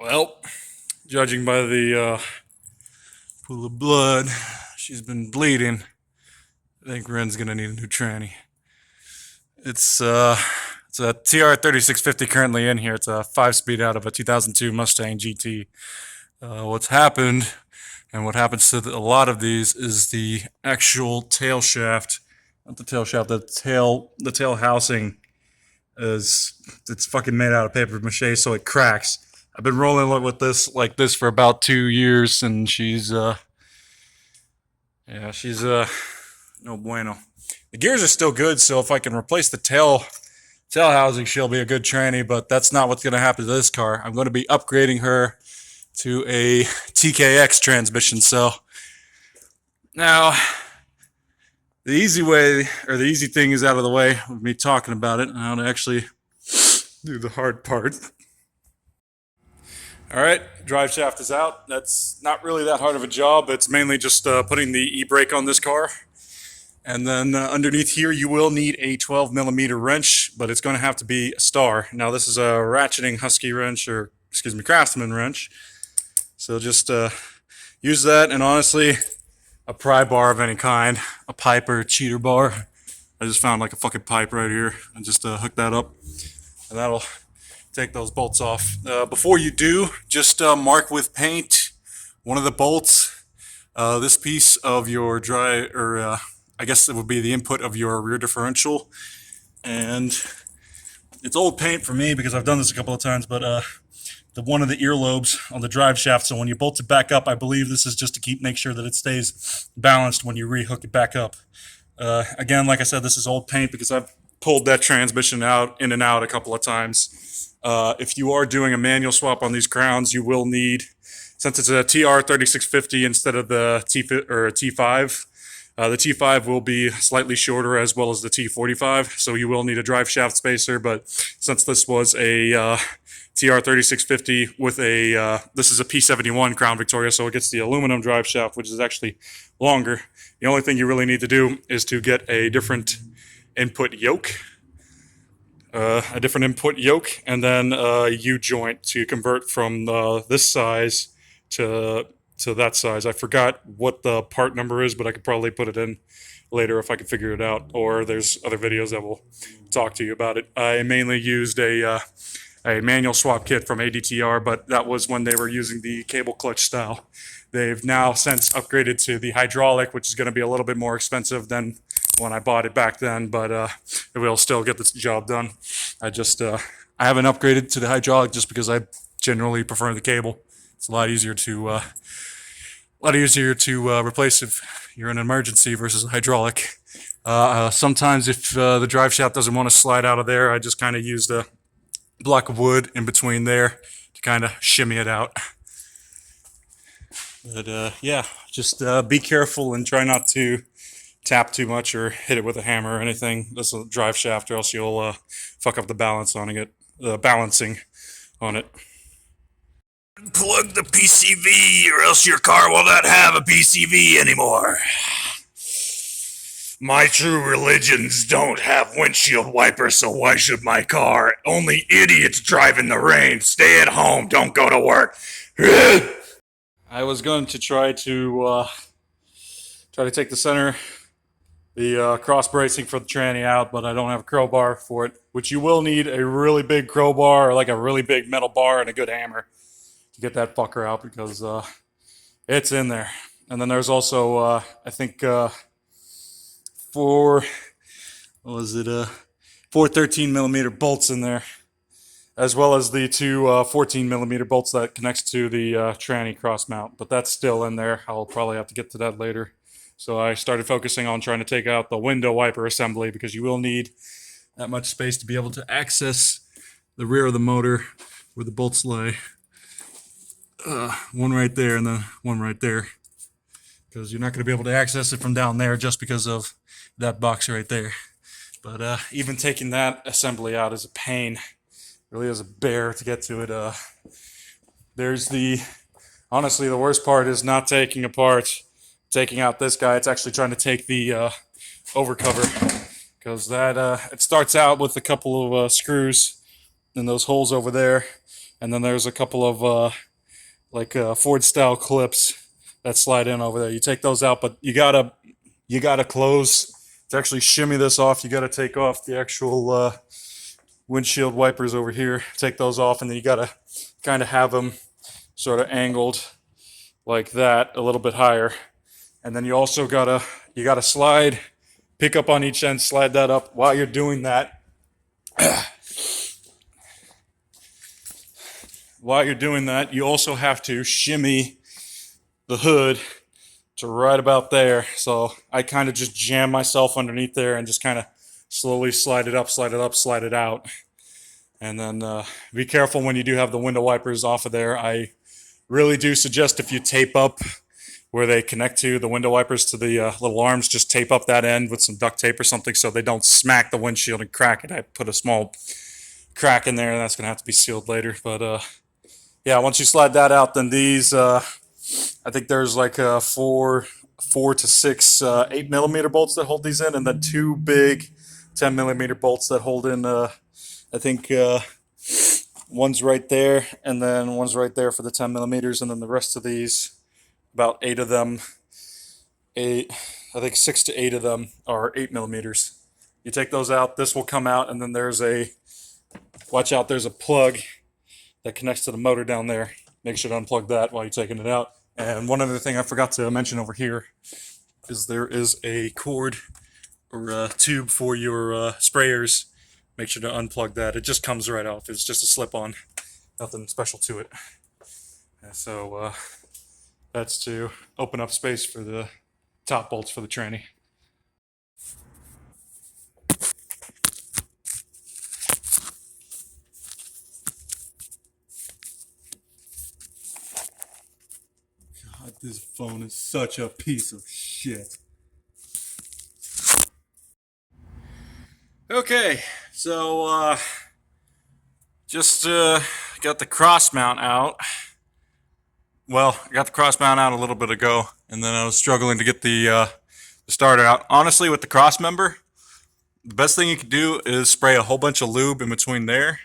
Well, judging by the pool of blood, she's been bleeding. I think Ren's gonna need a new tranny. It's a TR 3650 currently in here. It's a 5-speed out of a 2002 Mustang GT. What's happened, and what happens to a lot of these, is the actual tail shaft, not the tail shaft, the tail housing it's fucking made out of paper mache, so it cracks. I've been rolling with this like this for about 2 years, and she's no bueno. The gears are still good, so if I can replace the tail housing, she'll be a good tranny. But that's not what's going to happen to this car. I'm going to be upgrading her to a TKX transmission. So now the easy thing is out of the way with me talking about it, and how to actually do the hard part. All right, drive shaft is out. That's not really that hard of a job. It's mainly just putting the e-brake on this car. And then underneath here, you will need a 12mm wrench, but it's going to have to be a star. Now, this is a ratcheting Husky wrench, or excuse me, Craftsman wrench. So just use that, and honestly, a pry bar of any kind, a pipe or a cheater bar. I just found like a fucking pipe right here, and just hook that up, and that'll take those bolts off. Before you do, just mark with paint one of the bolts. This piece of your I guess it would be the input of your rear differential, and it's old paint for me because I've done this a couple of times, but one of the earlobes on the drive shaft. So when you bolt it back up, I believe this is just to make sure that it stays balanced when you rehook it back up. Again, like I said, this is old paint because I've pulled that transmission in and out a couple of times. If you are doing a manual swap on these crowns, you will need, since it's a TR 3650 instead of the T5, the T5 will be slightly shorter, as well as the T45, so you will need a drive shaft spacer. But since this was a TR 3650 with this is a P71 Crown Victoria, so it gets the aluminum drive shaft, which is actually longer. The only thing you really need to do is to get a different input yoke, and then a U-joint to convert from this size to that size. I forgot what the part number is, but I could probably put it in later if I can figure it out, or there's other videos that will talk to you about it. I mainly used a manual swap kit from ADTR, but that was when they were using the cable clutch style. They've now since upgraded to the hydraulic, which is going to be a little bit more expensive than when I bought it back then, but it will still get this job done. I haven't upgraded to the hydraulic just because I generally prefer the cable. It's a lot easier to replace if you're in an emergency versus a hydraulic. Sometimes if the drive shaft doesn't want to slide out of there, I just kind of use the block of wood in between there to kind of shimmy it out. But yeah, just be careful and try not to tap too much or hit it with a hammer or anything. This is a drive shaft, or else you'll fuck up the balancing on it. Plug the PCV, or else your car will not have a PCV anymore. My true religions don't have windshield wipers, so why should my car? Only idiots drive in the rain. Stay at home, don't go to work. I was going to try to take the cross bracing for the tranny out, but I don't have a crowbar for it, which you will need a really big crowbar, or like a really big metal bar and a good hammer to get that fucker out, because it's in there. And then there's also I think four 13mm bolts in there, as well as the two 14mm bolts that connects to the tranny cross mount, but that's still in there. I'll probably have to get to that later. So I started focusing on trying to take out the window wiper assembly, because you will need that much space to be able to access the rear of the motor where the bolts lay. One right there and then one right there, because you're not going to be able to access it from down there just because of that box right there. But even taking that assembly out is a pain. It really is a bear to get to it. Honestly, the worst part is not taking out this guy. It's actually trying to take the overcover, because it starts out with a couple of screws in those holes over there, And then there's a couple of Ford style clips that slide in over there. You take those out, but you gotta close to actually shimmy this off. You gotta take off the actual windshield wipers over here. Take those off, and then you gotta kind of have them sort of angled like that, a little bit higher. And then you also gotta slide, pick up on each end, slide that up. While you're doing that, you also have to shimmy the hood to right about there. So I kind of just jam myself underneath there and just kind of slowly slide it up, slide it up, slide it out. And then be careful when you do have the window wipers off of there. I really do suggest if you tape up where they connect to the window wipers to the little arms, just tape up that end with some duct tape or something so they don't smack the windshield and crack it. I put a small crack in there, and that's going to have to be sealed later. But yeah, once you slide that out, then these, I think there's like four to six 8mm bolts that hold these in, and then two big 10mm bolts that hold in, I think one's right there, and then one's right there for the 10mm, and then the rest of these, about 8 of them, I think 6 to 8 of them are 8mm. You take those out, this will come out, and then there's watch out, there's a plug that connects to the motor down there. Make sure to unplug that while you're taking it out. And one other thing I forgot to mention over here is there is a cord or a tube for your sprayers. Make sure to unplug that. It just comes right off. It's just a slip-on, nothing special to it. And so that's to open up space for the top bolts for the tranny. God, this phone is such a piece of shit. Okay, so just got the cross mount out. Well, I got the cross mount out a little bit ago, and then I was struggling to get the starter out. Honestly, with the cross member, the best thing you can do is spray a whole bunch of lube in between there,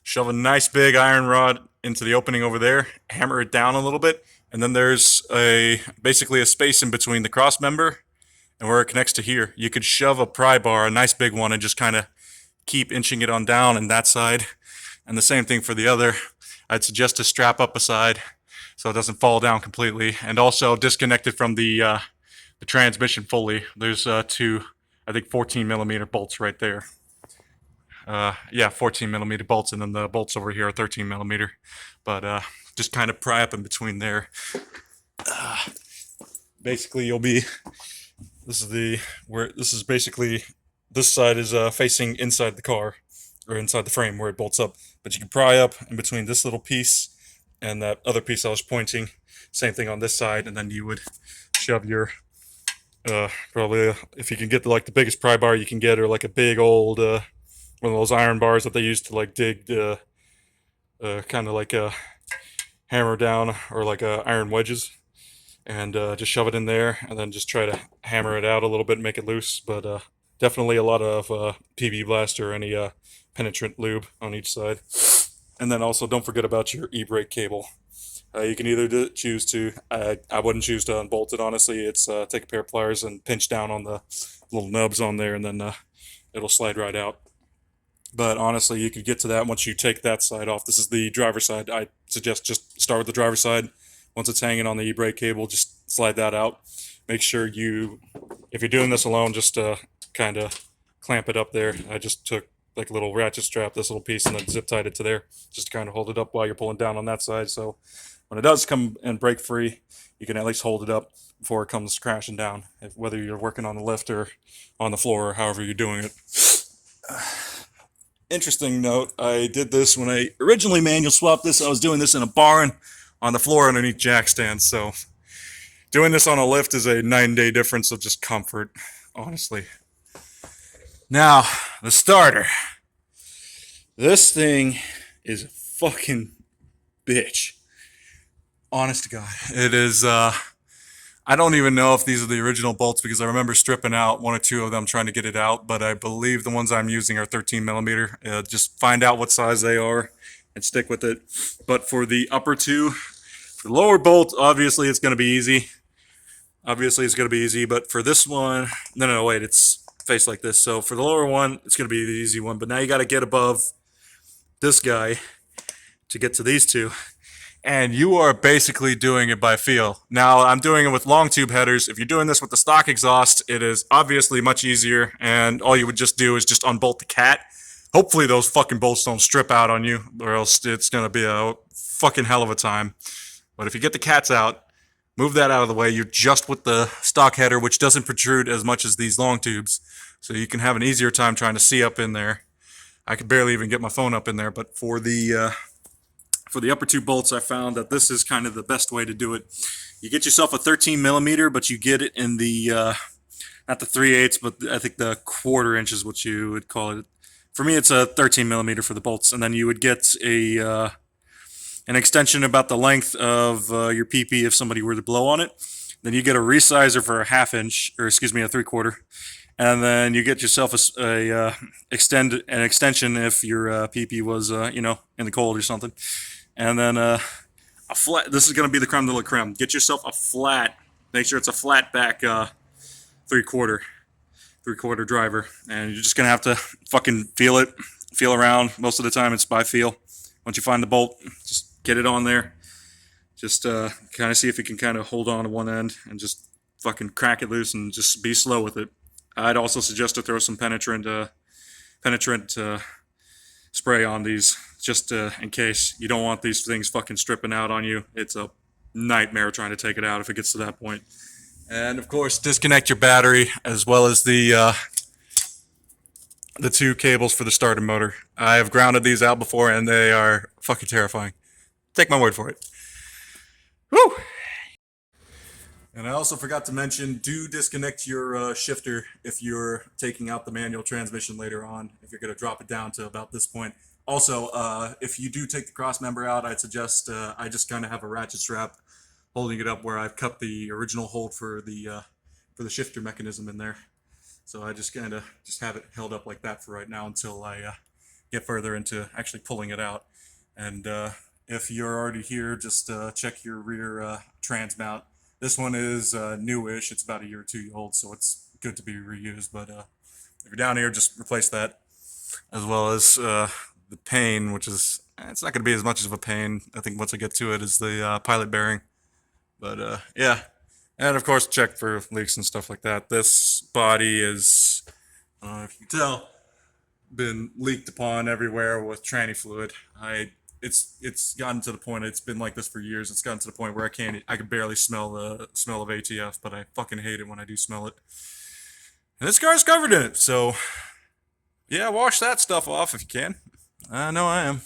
shove a nice big iron rod into the opening over there, hammer it down a little bit, and then there's basically a space in between the cross member and where it connects to here. You could shove a pry bar, a nice big one, and just kind of keep inching it on down in that side. And the same thing for the other. I'd suggest to strap up a side so it doesn't fall down completely, and also disconnect it from the transmission fully. There's two, I think 14mm bolts right there. Yeah, 14mm bolts, and then the bolts over here are 13mm. But just kind of pry up in between there. Basically, this is basically, this side is facing inside the car, or inside the frame where it bolts up. But you can pry up in between this little piece and that other piece I was pointing. Same thing on this side, and then you would shove your probably if you can get the biggest pry bar you can get, or like a big old one of those iron bars that they use to like dig kind of like a hammer down, or like iron wedges, and just shove it in there, and then just try to hammer it out a little bit and make it loose. But definitely a lot of PB Blast or any penetrant lube on each side. And then also don't forget about your e-brake cable. You can either choose to, I wouldn't choose to unbolt it, honestly. It's take a pair of pliers and pinch down on the little nubs on there, and then it'll slide right out. But honestly, you could get to that once you take that side off. This is the driver's side. I suggest just start with the driver's side. Once it's hanging on the e-brake cable, just slide that out. Make sure if you're doing this alone, just kind of clamp it up there. I just took like a little ratchet strap, this little piece, and then zip tied it to there, just to kind of hold it up while you're pulling down on that side. So when it does come and break free, you can at least hold it up before it comes crashing down, whether you're working on the lift or on the floor, or however you're doing it. Interesting note, I did this when I originally manual swapped this. I was doing this in a barn on the floor underneath jack stands. So doing this on a lift is a 9-day difference of just comfort, honestly. Now, the starter. This thing is a fucking bitch. Honest to God. It is, I don't even know if these are the original bolts, because I remember stripping out one or two of them trying to get it out, but I believe the ones I'm using are 13mm. Just find out what size they are and stick with it. But for the upper two, for the lower bolt, obviously it's going to be easy. But for this one, no, wait, it's faced like this. So for the lower one, it's going to be the easy one. But now you got to get above this guy to get to these two. And you are basically doing it by feel. Now, I'm doing it with long tube headers. If you're doing this with the stock exhaust, it is obviously much easier, and all you would just do is just unbolt the cat. Hopefully those fucking bolts don't strip out on you, or else it's going to be a fucking hell of a time. But if you get the cats out, move that out of the way. You're just with the stock header, which doesn't protrude as much as these long tubes, so you can have an easier time trying to see up in there. I could barely even get my phone up in there, but for the upper two bolts, I found that this is kind of the best way to do it. You get yourself a 13 millimeter, but you get it in the, not the 3/8, but I think the 1/4 inch is what you would call it. For me, it's a 13 millimeter for the bolts. And then you would get an extension about the length of your PP if somebody were to blow on it. Then you get a resizer for a 1/2 inch, or excuse me, a 3/4. And then you get yourself an extension if your PP was, in the cold or something. And then a flat, this is going to be the creme de la creme. Get yourself a flat, make sure it's a flat back 3/4 driver. And you're just going to have to fucking feel around. Most of the time it's by feel. Once you find the bolt, just get it on there. Just kind of see if you can kind of hold on to one end and just fucking crack it loose and just be slow with it. I'd also suggest to throw some penetrant spray on these, just in case. You don't want these things fucking stripping out on you. It's a nightmare trying to take it out if it gets to that point. And of course, disconnect your battery as well as the two cables for the starter motor. I have grounded these out before, and they are fucking terrifying. Take my word for it. Woo! And I also forgot to mention, do disconnect your shifter if you're taking out the manual transmission later on, if you're going to drop it down to about this point. Also, if you do take the cross member out, I'd suggest I just kind of have a ratchet strap holding it up where I've cut the original hold for the shifter mechanism in there. So I just kind of have it held up like that for right now until I get further into actually pulling it out. And if you're already here, just check your rear trans mount. This one is newish. It's about a year or 2 old, so it's good to be reused. But if you're down here, just replace that, as well as the pain, which is, it's not going to be as much of a pain. I think once I get to it is the pilot bearing. But yeah, and of course check for leaks and stuff like that. This body is, I don't know if you can tell, been leaked upon everywhere with tranny fluid. It's gotten to the point, it's been like this for years. It's gotten to the point where I can barely smell the smell of ATF, but I fucking hate it when I do smell it. And this car's covered in it, so yeah, wash that stuff off if you can. I know I am.